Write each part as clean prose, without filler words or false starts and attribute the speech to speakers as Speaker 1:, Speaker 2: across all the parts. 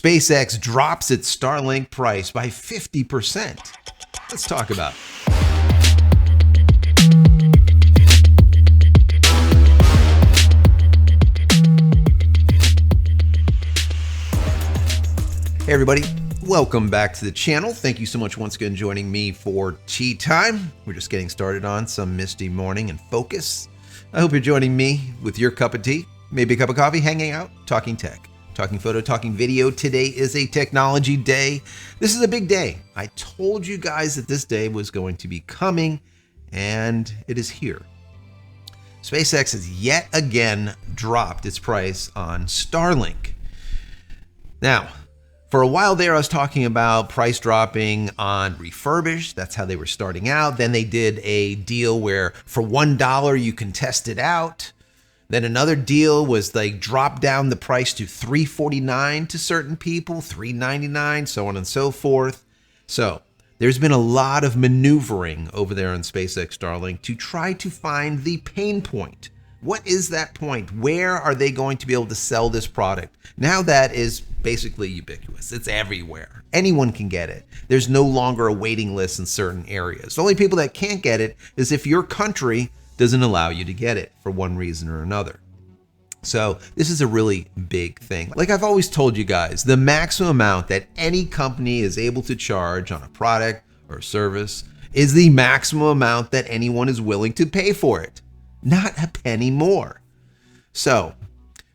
Speaker 1: SpaceX drops its Starlink price by 50%. Let's talk about it. Hey everybody, welcome back to the channel. Thank you so much once again joining me for tea time. We're just getting started on some misty morning and focus. I hope you're joining me with your cup of tea, maybe a cup of coffee, hanging out, talking tech, talking photo, talking video. Today is a technology day. This is a big day. I told you guys that this day was going to be coming, and it is here. SpaceX has yet again dropped its price on Starlink. Now, for a while there, I was talking about price dropping on refurbished. That's how they were starting out. Then they did a deal where for $1, you can test it out. Then another deal was they dropped down the price to $349 to certain people, $399, so on and so forth. So there's been a lot of maneuvering over there on SpaceX Starlink to try to find the pain point. What is that point? Where are they going to be able to sell this product? Now that is basically ubiquitous. It's everywhere. Anyone can get it. There's no longer a waiting list in certain areas. The only people that can't get it is if your country doesn't allow you to get it for one reason or another. So this is a really big thing. Like I've always told you guys, the maximum amount that any company is able to charge on a product or service is the maximum amount that anyone is willing to pay for it. Not a penny more. So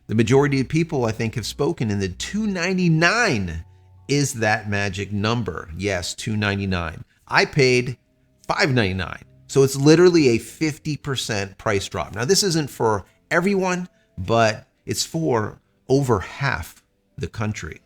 Speaker 1: the majority of people, I think, have spoken, and the $299 is that magic number. Yes, $299. I paid $599. So it's literally a 50% price drop. Now, this isn't for everyone, but it's for over half the country.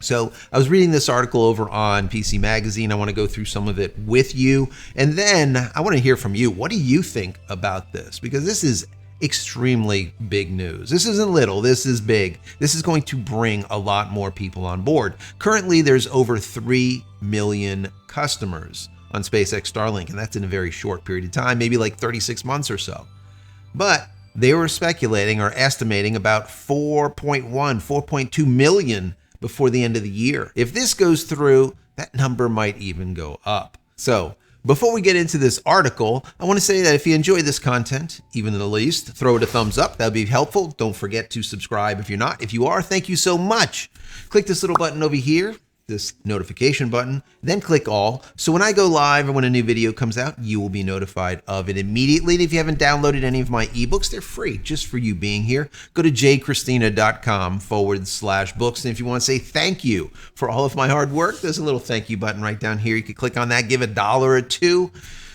Speaker 1: So I was reading this article over on PC Magazine. I want to go through some of it with you. And then I want to hear from you. What do you think about this? Because this is extremely big news. This isn't little, this is big. This is going to bring a lot more people on board. Currently, there's over 3 million customers on SpaceX Starlink, and that's in a very short period of time, maybe like 36 months or so. But they were speculating or estimating about 4.2 million before the end of the year. If this goes through, that number might even go up. So before we get into this article, I want to say that if you enjoy this content, even the least, throw it a thumbs up. That would be helpful. Don't forget to subscribe if you're not. If you are, thank you so much. Click this little button over here, this notification button, then click all. So when I go live or when a new video comes out, you will be notified of it immediately. And if you haven't downloaded any of my ebooks, they're free just for you being here. Go to JCristina.com/books. And if you want to say thank you for all of my hard work, there's a little thank you button right down here. You can click on that, give $1 or $2.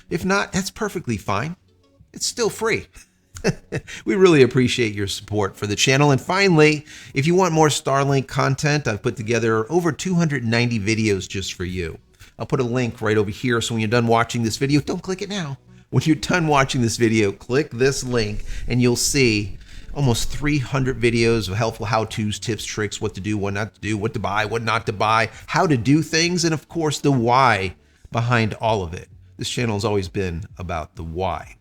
Speaker 1: If not, that's perfectly fine. It's still free. We really appreciate your support for the channel. And finally, if you want more Starlink content, I've put together over 290 videos just for you. I'll put a link right over here. So when you're done watching this video, don't click it now. When you're done watching this video, click this link and you'll see almost 300 videos of helpful how-tos, tips, tricks, what to do, what not to do, what to buy, what not to buy, how to do things, and of course, the why behind all of it. This channel has always been about the why.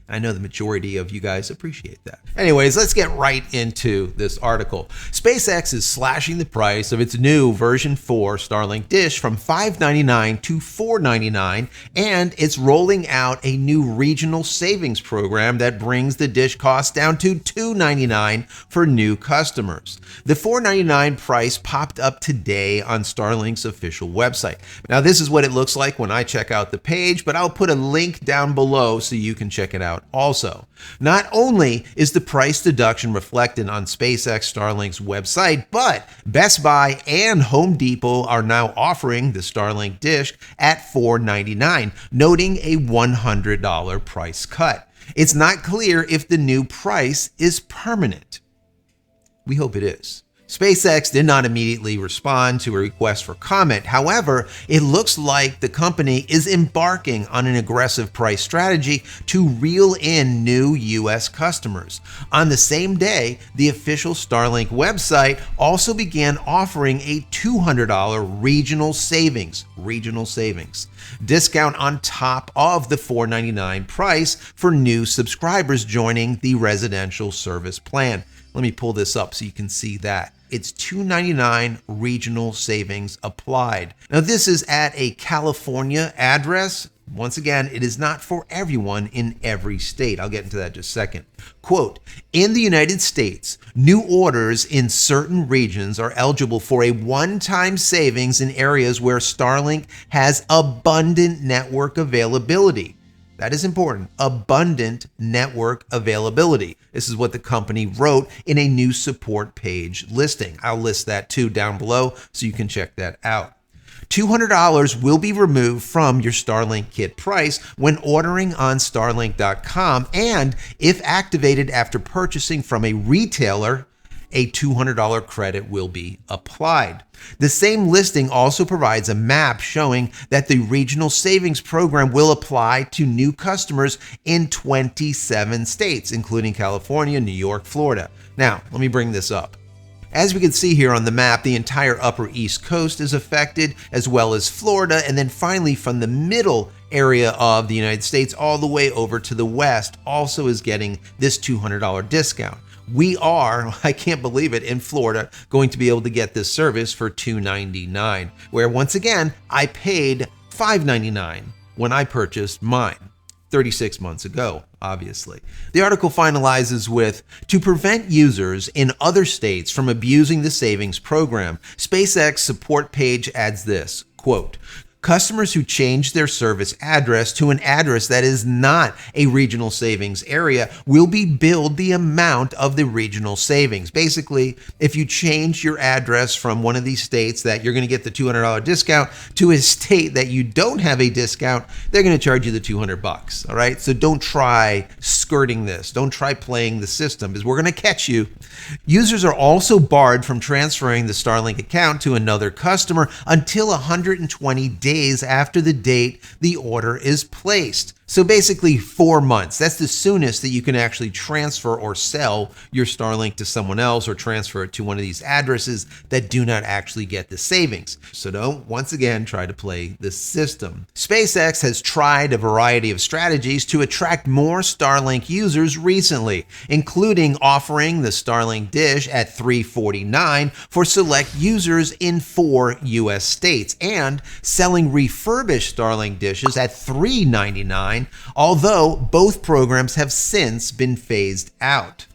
Speaker 1: I know the majority of you guys appreciate that. Anyways, let's get right into this article. SpaceX is slashing the price of its new version 4 Starlink dish from $599 to $499, and it's rolling out a new regional savings program that brings the dish cost down to $299 for new customers. The $499 price popped up today on Starlink's official website. Now, this is what it looks like when I check out the page, but I'll put a link down below so you can check it out. Also, not only is the price deduction reflected on SpaceX Starlink's website, but Best Buy and Home Depot are now offering the Starlink dish at $499, noting a $100 price cut. It's not clear if the new price is permanent. We hope it is. SpaceX did not immediately respond to a request for comment. However, it looks like the company is embarking on an aggressive price strategy to reel in new U.S. customers. On the same day, the official Starlink website also began offering a $200 regional savings discount on top of the $499 price for new subscribers joining the residential service plan. Let me pull this up so you can see that. It's $2.99 regional savings applied. Now this is at a California address. Once again, it is not for everyone in every state. I'll get into that in just a second. Quote, in the United States, new orders in certain regions are eligible for a one-time savings in areas where Starlink has abundant network availability. That is important. Abundant network availability. This is what the company wrote in a new support page listing. I'll list that too down below so you can check that out. $200 will be removed from your Starlink kit price when ordering on Starlink.com, and if activated after purchasing from a retailer, a $200 credit will be applied. The same listing also provides a map showing that the regional savings program will apply to new customers in 27 states, including California, New York, Florida. Now, let me bring this up. As we can see here on the map, the entire upper East Coast is affected, as well as Florida, and then finally from the middle area of the United States all the way over to the West also is getting this $200 discount. We are, I can't believe it, in Florida going to be able to get this service for $2.99, where once again, I paid $5.99 when I purchased mine 36 months ago, obviously. The article finalizes with, to prevent users in other states from abusing the savings program, SpaceX support page adds this, quote, customers who change their service address to an address that is not a regional savings area will be billed the amount of the regional savings. Basically, if you change your address from one of these states that you're going to get the $200 discount to a state that you don't have a discount, they're going to charge you the $200. All right. So don't try skirting this. Don't try playing the system because we're going to catch you. Users are also barred from transferring the Starlink account to another customer until 120 days after the date the order is placed. So basically 4 months. That's the soonest that you can actually transfer or sell your Starlink to someone else or transfer it to one of these addresses that do not actually get the savings. So don't, once again, try to play the system. SpaceX has tried a variety of strategies to attract more Starlink users recently, including offering the Starlink dish at $349 for select users in 4 US states and selling refurbished Starlink dishes at $399, although both programs have since been phased out.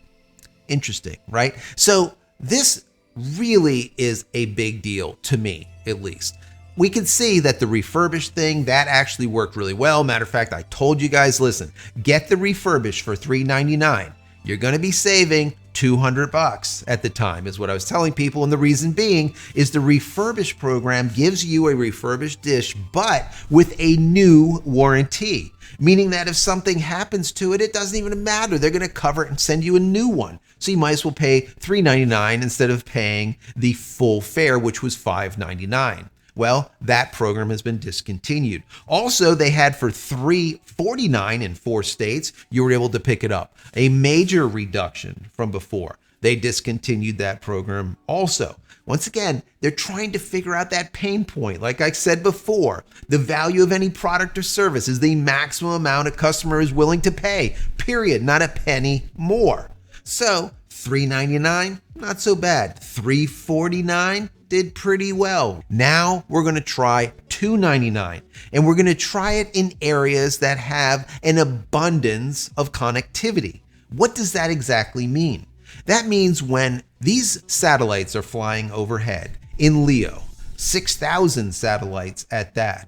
Speaker 1: Interesting, right? So this really is a big deal to me, at least. We can see that the refurbished thing, that actually worked really well. Matter of fact, I told you guys, listen, get the refurbished for $399. You're going to be saving $200 at the time is what I was telling people. And the reason being is the refurbished program gives you a refurbished dish, but with a new warranty, meaning that if something happens to it, it doesn't even matter. They're going to cover it and send you a new one. So you might as well pay $399 instead of paying the full fare, which was $599. Well, that program has been discontinued. Also, they had for $349 in 4 states, you were able to pick it up. A major reduction from before. They discontinued that program also. Once again, they're trying to figure out that pain point. Like I said before, the value of any product or service is the maximum amount a customer is willing to pay, period, not a penny more. So $399, not so bad. $349, did pretty well. Now we're going to try $299, and we're going to try it in areas that have an abundance of connectivity. What does that exactly mean? That means when these satellites are flying overhead in LEO, 6,000 satellites at that,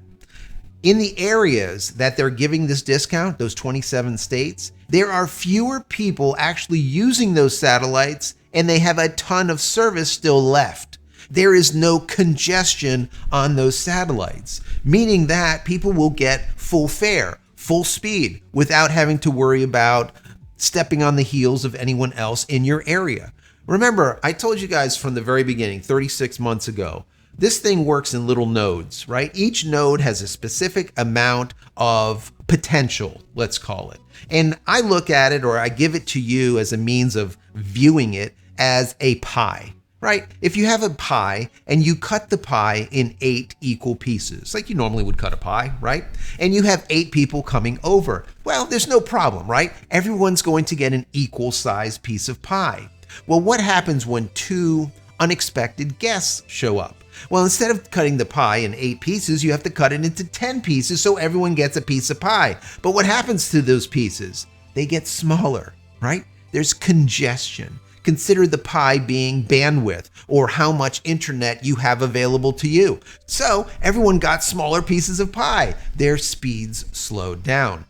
Speaker 1: in the areas that they're giving this discount, those 27 states, there are fewer people actually using those satellites, and they have a ton of service still left. There is no congestion on those satellites, meaning that people will get full fare, full speed, without having to worry about stepping on the heels of anyone else in your area. Remember, I told you guys from the very beginning, 36 months ago, this thing works in little nodes, right? Each node has a specific amount of potential, let's call it. And I look at it, or I give it to you as a means of viewing it as a pie. Right? If you have a pie and you cut the pie in 8 equal pieces, like you normally would cut a pie, right? And you have 8 people coming over. Well, there's no problem, right? Everyone's going to get an equal sized piece of pie. Well, what happens when two unexpected guests show up? Well, instead of cutting the pie in 8 pieces, you have to cut it into 10 pieces so everyone gets a piece of pie. But what happens to those pieces? They get smaller, right? There's congestion. Consider the pie being bandwidth or how much internet you have available to you. So everyone got smaller pieces of pie. Their speeds slowed down.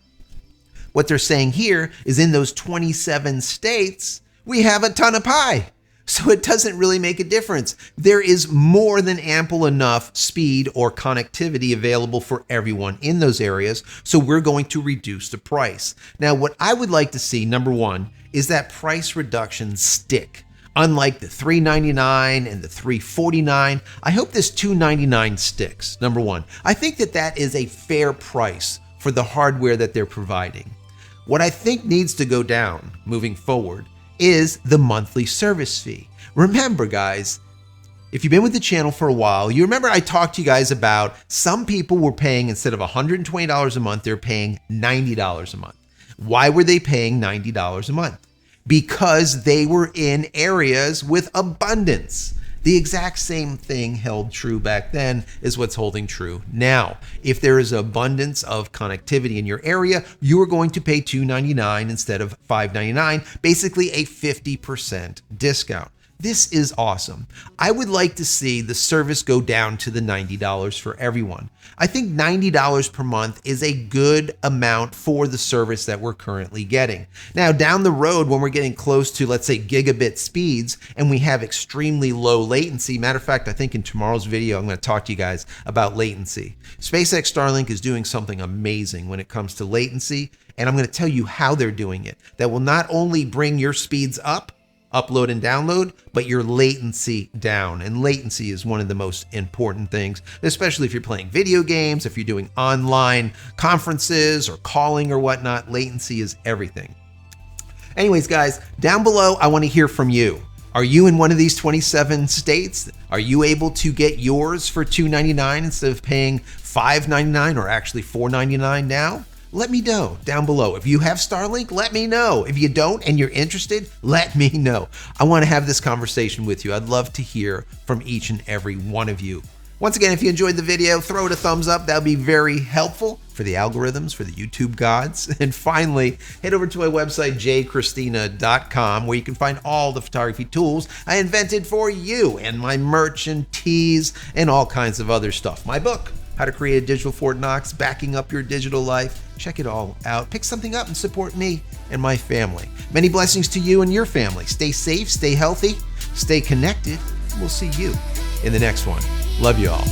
Speaker 1: What they're saying here is in those 27 states, we have a ton of pie. So it doesn't really make a difference. There is more than ample enough speed or connectivity available for everyone in those areas. So we're going to reduce the price. Now, what I would like to see, number one, is that price reductions stick. Unlike the $3.99 and the $3.49, I hope this $2.99 sticks, number one. I think that is a fair price for the hardware that they're providing. What I think needs to go down moving forward is the monthly service fee. Remember, guys, if you've been with the channel for a while, you remember I talked to you guys about some people were paying, instead of $120 a month, they're paying $90 a month. Why were they paying $90 a month? Because they were in areas with abundance. The exact same thing held true back then is what's holding true now. If there is abundance of connectivity in your area, you are going to pay $2.99 instead of $5.99, basically a 50% discount. This is awesome. I would like to see the service go down to the $90 for everyone. I think $90 per month is a good amount for the service that we're currently getting. Now, down the road, when we're getting close to, let's say, gigabit speeds and we have extremely low latency, matter of fact, I think in tomorrow's video, I'm going to talk to you guys about latency. SpaceX Starlink is doing something amazing when it comes to latency, and I'm going to tell you how they're doing it. That will not only bring your speeds up, upload and download, but your latency down. And latency is one of the most important things, especially if you're playing video games, if you're doing online conferences or calling or whatnot. Latency is everything. Anyways, guys, down below, I want to hear from you. Are you in one of these 27 states? Are you able to get yours for $2.99 instead of paying $5.99 or actually $4.99 now? Let me know down below. If you have Starlink, let me know. If you don't and you're interested, let me know. I want to have this conversation with you. I'd love to hear from each and every one of you. Once again, if you enjoyed the video, throw it a thumbs up. That'll be very helpful for the algorithms, for the YouTube gods. And finally, head over to my website, JCristina.com, where you can find all the photography tools I invented for you and my merch and teas and all kinds of other stuff. My book, How to Create a Digital Fort Knox, Backing Up Your Digital Life. Check it all out. Pick something up and support me and my family. Many blessings to you and your family. Stay safe, stay healthy, stay connected. We'll see you in the next one. Love you all.